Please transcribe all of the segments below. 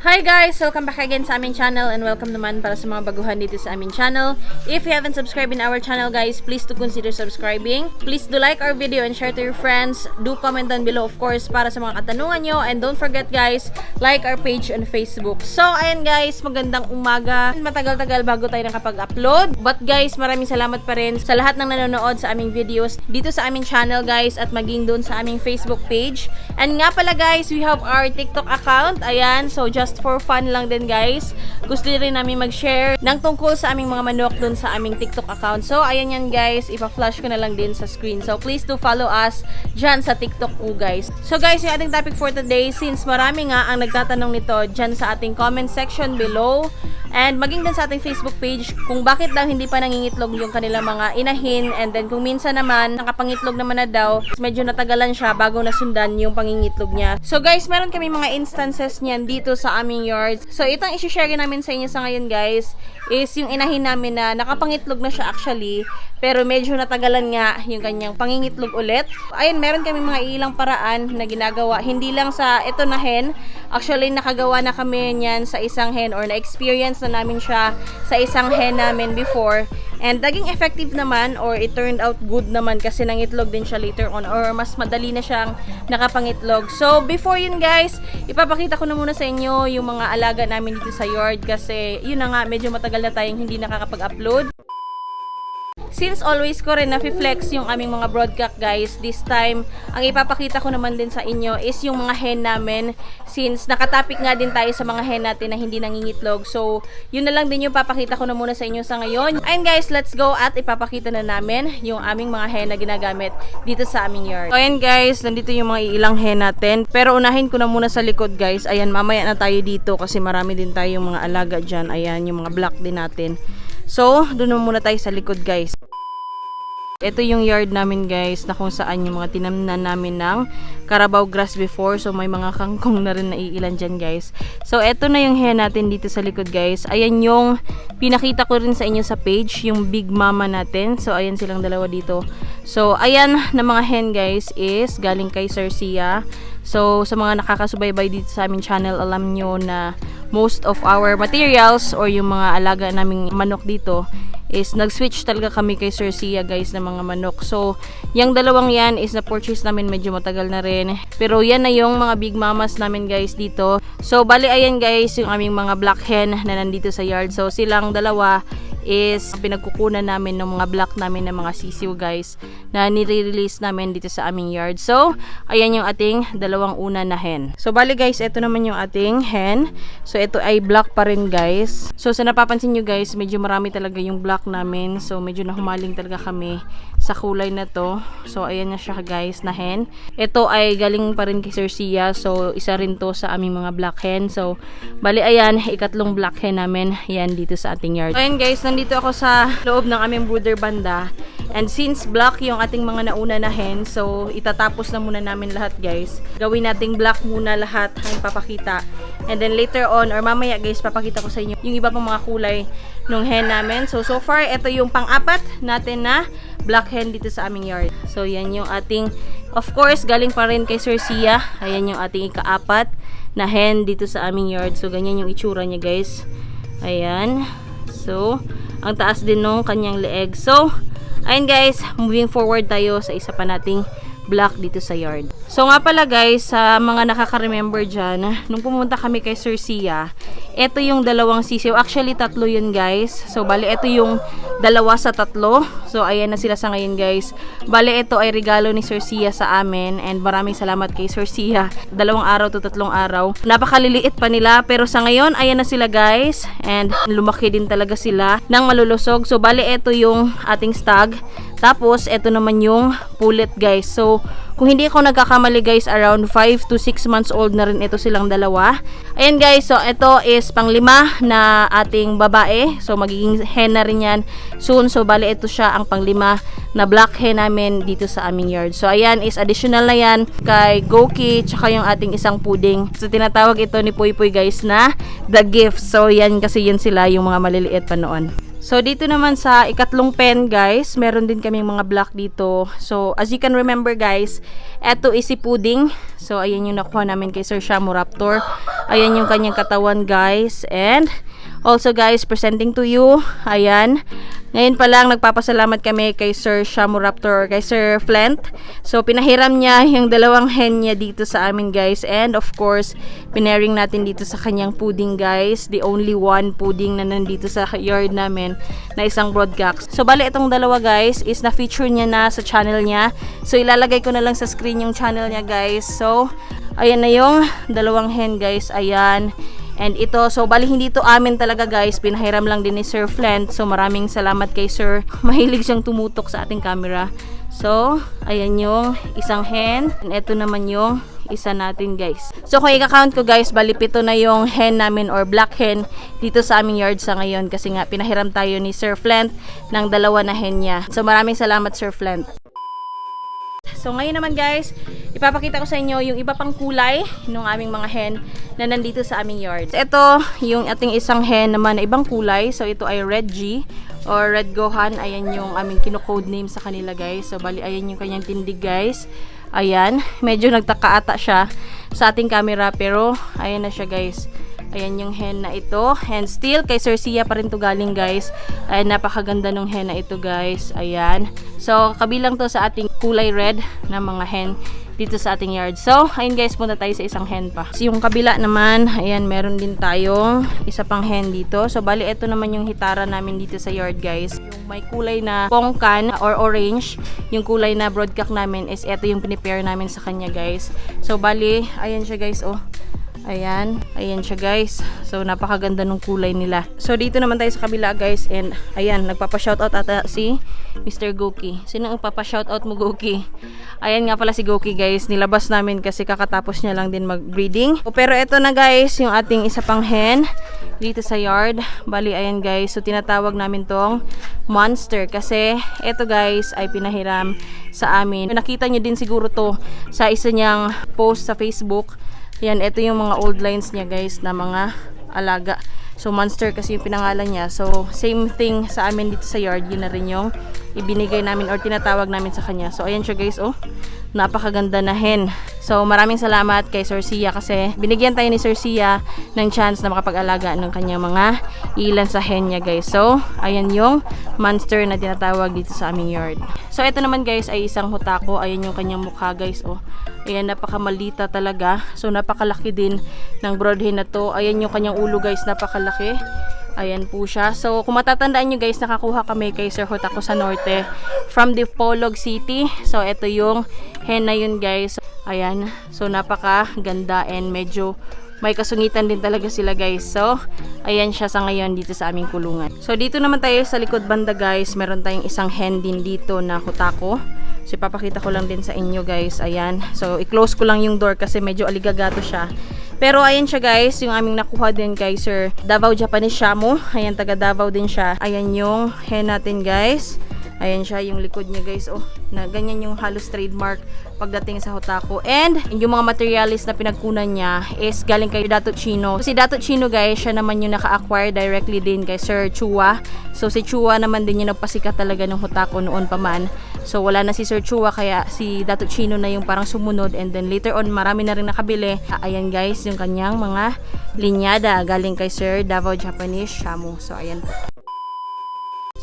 Hi guys! Welcome back again sa aming channel and welcome naman para sa mga baguhan dito sa aming channel. If you haven't subscribed in our channel guys, please do consider subscribing. Please do like our video and share to your friends. Do comment down below of course para sa mga katanungan nyo. And don't forget guys, like our page on Facebook. So ayan guys, magandang umaga. Matagal-tagal bago tayo nakapag-upload. But guys, maraming salamat pa rin sa lahat ng nanonood sa aming videos dito sa aming channel guys at maging doon sa aming Facebook page. And nga pala guys, we have our TikTok account. Ayan, so just for fun lang din guys. Gusto rin namin mag-share ng tungkol sa aming mga manok dun sa aming TikTok account. So ayan yan guys, ipa-flash ko na lang din sa screen. So please do follow us dyan sa TikTok ko guys. So guys, yung ating topic for today, since marami nga ang nagtatanong nito dyan sa ating comment section below and maging din sa ating Facebook page kung bakit daw hindi pa nangingitlog yung kanilang mga inahin, and then kung minsan naman nakapangitlog naman na daw, medyo natagalan siya bago nasundan yung pangingitlog niya. So guys, meron kami mga instances niyan dito sa aming yards. So itong i-share namin sa inyo sa ngayon guys is yung inahin namin na nakapangitlog na siya actually, pero medyo natagalan nga yung kanyang pangingitlog ulit. Ayun, meron kami mga ilang paraan na ginagawa, hindi lang sa ito na hen. Actually, nakagawa na kami niyan sa isang hen, or na-experience na namin siya sa isang hen namin before. And naging effective naman, or it turned out good naman kasi nangitlog din siya later on, or mas madali na siyang nakapangitlog. So, before yun guys, ipapakita ko na muna sa inyo yung mga alaga namin dito sa yard kasi yun na nga, medyo matagal na tayong hindi nakakapag-upload. Since always ko rin na-flex yung aming mga broadcock guys, this time, ang ipapakita ko naman din sa inyo is yung mga hen namin, since nakatapik nga din tayo sa mga hen natin na hindi nangingitlog. So, yun na lang din yung papakita ko na muna sa inyo sa ngayon. And guys, let's go at ipapakita na namin yung aming mga hen na ginagamit dito sa aming yard. So, ayan guys, nandito yung mga ilang hen natin. Pero unahin ko na muna sa likod guys. Ayan, mamaya na tayo dito kasi marami din tayong mga alaga dyan. Ayan, yung mga black din natin. So, doon muna tayo sa likod guys. Ito yung yard namin guys na kung saan yung mga tinamnan namin ng Carabao grass before. So may mga kangkong na rin na iilan dyan guys. So eto na yung hen natin dito sa likod guys. Ayan yung pinakita ko rin sa inyo sa page, yung big mama natin. So ayan silang dalawa dito. So ayan na mga hen guys is galing kay Sir Sia. So sa mga nakakasubaybay dito sa aming channel, alam nyo na most of our materials or yung mga alaga naming manok dito is nag-switch talaga kami kay Sir Sia guys ng mga manok. So, yung dalawang yan is na-purchase namin medyo matagal na rin. Pero yan na yung mga big mamas namin guys dito. So, bali ayan guys yung aming mga black hen na nandito sa yard. So, silang dalawa is pinagkukunan namin ng mga black namin ng mga sisiw guys na nire-release namin dito sa aming yard. So, ayan yung ating dalawang una na hen. So, bali guys, ito naman yung ating hen. So, ito ay black pa rin guys. So, sa napapansin nyo guys, medyo marami talaga yung black namin. So, medyo nahumaling talaga kami sa kulay na to. So, ayan na siya guys na hen. Ito ay galing pa rin kay Sir Sia. So, isa rin to sa aming mga black hen. So, bali ayan, ikatlong black hen namin yan dito sa ating yard. So, ayan guys, nandito ako sa loob ng aming brooder banda. And since black yung ating mga nauna na hen, so itatapos na muna namin lahat guys. Gawin nating black muna lahat ang papakita. And then later on, or mamaya guys, papakita ko sa inyo yung iba pang mga kulay nung hen namin. So far, ito yung pang-apat natin na black hen dito sa aming yard. So yan yung ating, of course, galing pa rin kay Sir Sia. Ayan yung ating ika-apat na hen dito sa aming yard. So ganyan yung itsura niya guys. Ayan. So, ang taas din nung kanyang leeg. So, ayun guys, moving forward tayo sa isa pa nating black dito sa yard. So nga pala guys, sa mga nakaka-remember dyan, nung pumunta kami kay Sir Sia, ito yung dalawang sisiw. Actually, tatlo yun guys. So, bali, ito yung dalawa sa tatlo. So, ayan na sila sa ngayon guys. Bali, ito ay regalo ni Sir Sia sa amin. And maraming salamat kay Sir Sia. 2 araw to 3 araw. Napakaliliit pa nila. Pero sa ngayon, ayan na sila guys. And lumaki din talaga sila ng malulusog. So, bali, ito yung ating stag. Tapos, ito naman yung pullet guys. So, kung hindi ako nagkakamali guys, around 5 to 6 months old na rin ito silang dalawa. Ayan guys, so ito is pang-5 na ating babae. So, magiging hen na rin yan soon. So, bali ito siya ang pang-5 na black hen namin dito sa aming yard. So, ayan is additional na yan kay Goki, tsaka yung ating isang puding. So, tinatawag ito ni Puy Puy guys na the gift. So, yan kasi yun sila yung mga maliliit pa noon. So, dito naman sa ikatlong pen, guys, meron din kaming mga block dito. So, as you can remember, guys, eto is si Pudding. So, ayan yung nakuha namin kay Sir Shamu Raptor. Ayan yung kanyang katawan, guys. And, also, guys, presenting to you, ayan. Ngayon pa lang, nagpapasalamat kami kay Sir Shamu Raptor or kay Sir Flint. So, pinahiram niya yung dalawang hen niya dito sa amin, guys. And, of course, pinaring natin dito sa kanyang Pudding, guys. The only one Pudding na nandito sa yard namin na isang broadcast. So, bali itong dalawa, guys, is na-feature niya na sa channel niya. So, ilalagay ko na lang sa screen yung channel niya, guys. So, ayan na yung dalawang hen, guys. Ayan. And ito, so bali hindi to amin talaga, guys, pinahiram lang din ni Sir Flint. So maraming salamat kay Sir, mahilig siyang tumutok sa ating camera. So ayan yung isang hen, and ito naman yung isa natin, guys. So kung i-count ko, guys, bali 7 na yung hen namin or black hen dito sa aming yard sa ngayon, kasi nga pinahiram tayo ni Sir Flint ng 2 na hen niya. So maraming salamat, Sir Flint. So ngayon naman, guys, ipapakita ko sa inyo yung iba pang kulay ng aming mga hen na nandito sa aming yard. So, ito yung ating isang hen naman na ibang kulay. So ito ay Red G or Red Gohan. Ayan yung aming kino-code name sa kanila, guys. So bali ayan yung kanyang tindig, guys. Ayan, medyo nagtaka ata siya sa ating camera, pero ayan na siya, guys. Ayan yung hen na ito. And still, kay Sir Sia pa rin to galing, guys. Ayan, napakaganda ng hen na ito, guys. Ayan. So, kabilang to sa ating kulay red na mga hen dito sa ating yard. So, ayun, guys, punta tayo sa isang hen pa. So, yung kabila naman, ayan, meron din tayong isa pang hen dito. So, bali, ito naman yung hitara namin dito sa yard, guys. Yung may kulay na pongkan or orange, yung kulay na broadcock namin is ito yung pinipare namin sa kanya, guys. So, bali, ayan siya, guys, oh. Ayan, ayan siya, guys. So napakaganda ng kulay nila. So dito naman tayo sa kabila, guys, and ayan, nagpapa-shoutout ata si Mr. Goki. Sino ang papa-shoutout mo, Goki? Ayan nga pala si Goki, guys. Nilabas namin kasi kakatapos niya lang din mag-breeding. Pero eto na, guys, yung ating isa pang hen dito sa yard. Bali, ayan, guys. So tinatawag namin tong Monster kasi eto, guys, ay pinahiram sa amin. Nakita niyo din siguro to sa isa niyang post sa Facebook. Yan, ito yung mga old lines niya, guys, na mga alaga. So, Monster kasi yung pinangalan niya. So, same thing sa amin dito sa yard. Yun na rin yung ibinigay namin or tinatawag namin sa kanya. So, ayan siya, guys, oh. Napakaganda na hen. So, maraming salamat kay Sir Sia kasi binigyan tayo ni Sir Sia ng chance na makapag-alaga ng kanyang mga ilan sa hen niya, guys. So, ayan yung Monster na tinatawag dito sa aming yard. So, ito naman, guys, ay isang hutako. Ayan yung kanyang mukha, guys, oh. Ayan, napakamalita talaga. So, napakalaki din ng broadhen na to. Ayan yung kanyang ulo, guys, napakalaki. Ayan po siya. So, kung matatandaan nyo, guys, nakakuha kami kay Sir Hutako sa Norte from Dipolog City. So, ito yung hen na yun, guys. Ayan. So, napakaganda and medyo may kasungitan din talaga sila, guys. So, ayan siya sa ngayon dito sa aming kulungan. So, dito naman tayo sa likod banda, guys. Meron tayong isang hen din dito na Hutako. So, ipapakita ko lang din sa inyo, guys. Ayan. So, i-close ko lang yung door kasi medyo aligagato siya. Pero, ayan siya, guys. Yung aming nakuha din kay Sir Davao Japanese Shamu. Ayan, taga Davao din siya. Ayan yung hen natin, guys. Ayan siya, yung likod niya, guys. Oh, na ganyan yung halos trademark pagdating sa Hutako. And yung mga materialis na pinagkunan niya is galing kay Dato Chino. Si Dato Chino, guys, siya naman yung naka-acquire directly din kay Sir Chua. So si Chua naman din yung nagpasikat talaga ng Hutako noon pa man. So wala na si Sir Chua, kaya si Dato Chino na yung parang sumunod, and then later on marami na rin nakabili. Ayan, guys, yung kanyang mga linyada galing kay Sir Davao Japanese Shamu. So ayan po.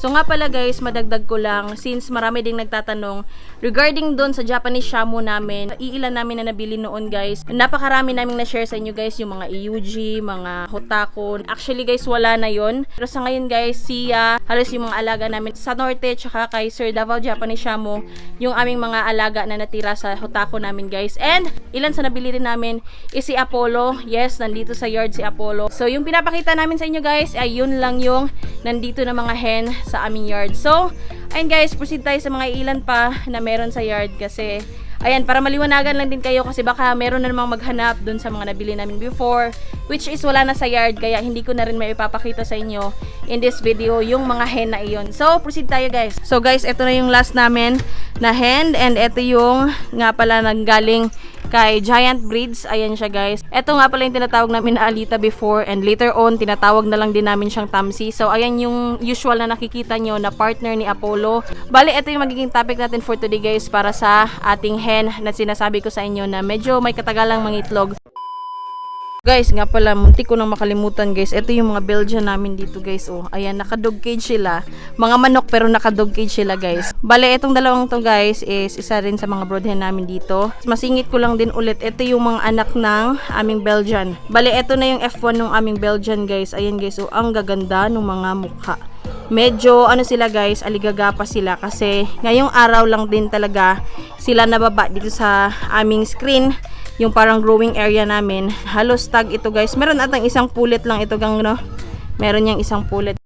So nga pala, guys, madagdag ko lang, since marami ding nagtatanong regarding doon sa Japanese Shamu namin, iilan namin na nabili noon, guys. Napakarami naming na-share sa inyo, guys, yung mga EUG, mga Hutako. Actually, guys, wala na yon. Pero sa ngayon, guys, Sia, halos yung mga alaga namin sa Norte, tsaka kay Sir Davao Japanese Shamu, yung aming mga alaga na natira sa Hutako namin, guys. And ilan sa nabili rin namin is si Apollo. Yes, nandito sa yard si Apollo. So yung pinapakita namin sa inyo, guys, ay yun lang yung nandito na mga hen sa aming yard. So, ayun, guys, proceed tayo sa mga ilan pa na meron sa yard kasi, ayan, para maliwanagan lang din kayo kasi baka meron na namang maghanap dun sa mga nabili namin before, which is wala na sa yard, kaya hindi ko na rin may ipapakita sa inyo in this video yung mga hen na iyon. So, proceed tayo, guys. So, guys, ito na yung last namin na hen, and ito yung nga pala nanggaling kay Giant Breeds. Ayan siya guys. Ito nga pala yung tinatawag namin na Alita before, and later on tinatawag na lang din namin siyang Tamsi. So ayan yung usual na nakikita nyo na partner ni Apollo. Bali, ito yung magiging topic natin for today guys, para sa ating hen na sinasabi ko sa inyo na medyo may katagalang mangitlog. Guys, nga pala, muntik ko nang makalimutan guys. Ito yung mga Belgian namin dito guys. Oh, ayan, naka-dog cage sila. Mga manok pero naka-dog cage sila guys. Bale, itong dalawang to guys is isa rin sa mga broodhen namin dito. Masingit ko lang din ulit. Ito yung mga anak ng aming Belgian. Bale, ito na yung F1 ng aming Belgian guys. Ayan guys, oh, ang gaganda ng mga mukha. Medyo ano sila guys, aligaga pa sila kasi ngayong araw lang din talaga sila nababa dito sa aming screen. Yung parang growing area namin. Halos tag ito guys. Meron atang isang pulit lang ito gang no. Meron yang isang pulit.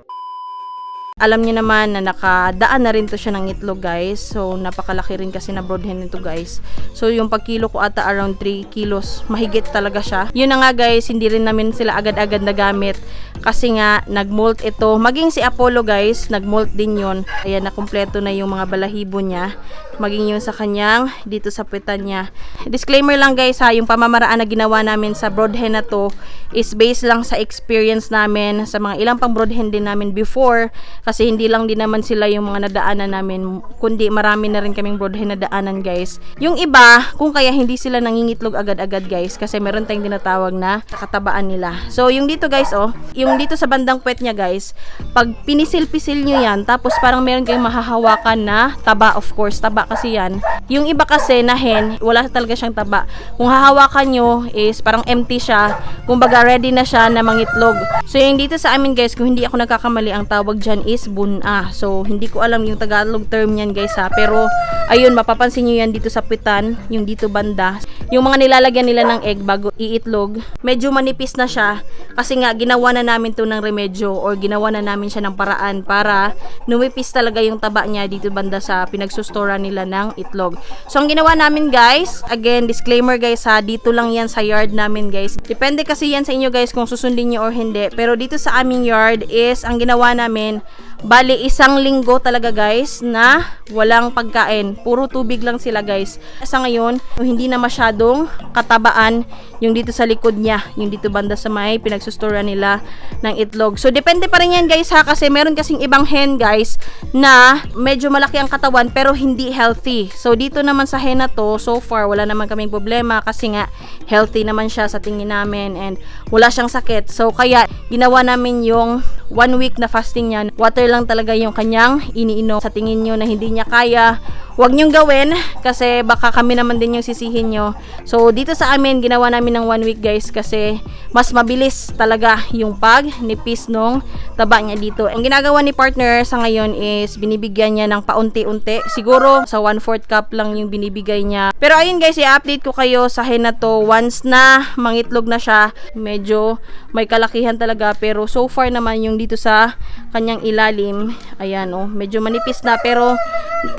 Alam niyo naman na nakadaan na rin to siya ng itlog guys. So napakalaki rin kasi na broodhen nito guys. So yung pagkilo ko ata around 3 kilos. Mahigit talaga siya. Yun na nga guys, hindi rin namin sila agad-agad nagamit. Kasi nga nagmolt ito. Maging si Apollo guys, nagmolt din yun. Ayan, na kumpleto na yung mga balahibo niya. Maging yun sa kanyang dito sa puwetan niya. Disclaimer lang guys ha, yung pamamaraan na ginawa namin sa broodhen na to is based lang sa experience namin sa mga ilang pang broodhen din namin before. Kasi hindi lang din naman sila yung mga nadaanan namin, kundi marami na rin kaming broodhen na daanan guys. Yung iba, kung kaya hindi sila nangingitlog agad-agad guys, kasi meron tayong tinatawag na katabaan nila. So yung dito guys oh, yung dito sa bandang puwet niya guys, pag pinisil-pisil nyo yan, tapos parang meron kayong mahahawakan na taba, of course, taba kasi yan. Yung iba kasi na hen, wala talaga siyang taba. Kung hahawakan nyo is parang empty siya, kumbaga ready na siya na mangitlog. So yung dito sa amin guys, kung hindi ako nagkakamali, ang tawag dyan is buna. So hindi ko alam yung Tagalog term yan guys ha, pero ayun, mapapansin nyo yan dito sa pitan, yung dito banda. Yung mga nilalagyan nila ng egg bago iitlog, medyo manipis na siya kasi nga ginawa na namin to ng remedyo or ginawa na namin siya ng paraan para numipis talaga yung taba niya dito banda sa pinagsustora nila ng itlog. So ang ginawa namin guys, again disclaimer guys ha, dito lang yan sa yard namin guys. Depende kasi yan sa inyo guys kung susundin nyo or hindi, pero dito sa aming yard is ang ginawa namin, bali 1 linggo talaga guys na walang pagkain, puro tubig lang sila guys. Sa ngayon, hindi na masyadong katabaan yung dito sa likod niya, yung dito banda sa may pinagsustora nila ng itlog. So depende pa rin yan guys ha, kasi meron kasing ibang hen guys na medyo malaki ang katawan pero hindi healthy. So dito naman sa hen na to, so far wala naman kaming problema kasi nga healthy naman siya sa tingin namin and wala siyang sakit. So kaya ginawa namin yung 1 week na fasting niya. Water lang talaga yung kanyang iniinom. Sa tingin nyo na hindi niya kaya, huwag nyong gawin kasi baka kami naman din yung sisihin nyo. So dito sa amin, ginawa namin ng 1 week guys kasi mas mabilis talaga yung pagnipis nung taba niya dito. Ang ginagawa ni partner sa ngayon is binibigyan niya ng paunti-unti. Siguro sa 1/4 cup lang yung binibigay niya. Pero ayun guys, i-update ko kayo sa hen na to once na mangitlog na siya. Medyo may kalakihan talaga pero so far naman yung dito sa kanyang ilalim, ayan oh, medyo manipis na pero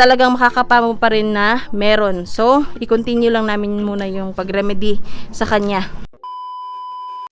talagang makakapamo pa rin na meron. So, i-continue lang namin muna yung pag-remedy sa kanya.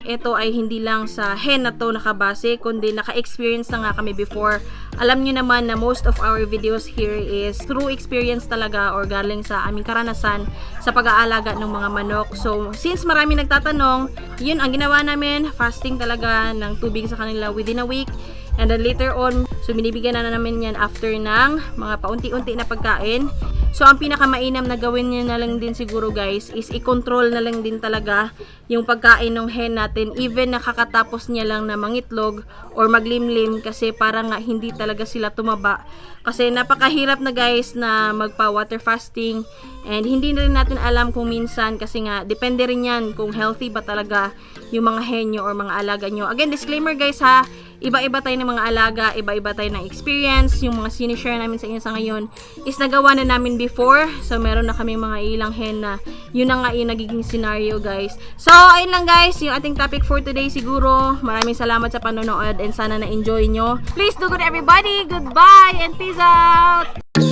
Ito ay hindi lang sa hen na to nakabase, kundi naka-experience na nga kami before. Alam nyo naman na most of our videos here is through experience talaga or galing sa aming karanasan sa pag-aalaga ng mga manok. So, since marami nagtatanong, yun ang ginawa namin, fasting talaga ng tubig sa kanila within a week. And then later on, so binibigyan na namin yan after ng mga paunti-unti na pagkain. So ang pinakamainam na gawin niyo na lang din siguro guys is i-control na lang din talaga yung pagkain ng hen natin, even nakakatapos niya lang na mangitlog or maglimlim kasi para nga hindi talaga sila tumaba. Kasi napakahirap na guys na magpa water fasting and hindi na rin natin alam kung minsan kasi nga depende rin yan kung healthy ba talaga yung mga hen nyo or mga alaga nyo. Again, disclaimer guys ha, iba-iba tayo ng mga alaga, iba-iba tayo ng experience. Yung mga sinishare namin sa inyo sa ngayon is nagawa na namin before. So meron na kami mga ilang hen na yun na nga yung nagiging scenario guys. So ayun lang guys, yung ating topic for today siguro. Maraming salamat sa panonood and sana na-enjoy nyo. Please do good everybody. Goodbye and peace out!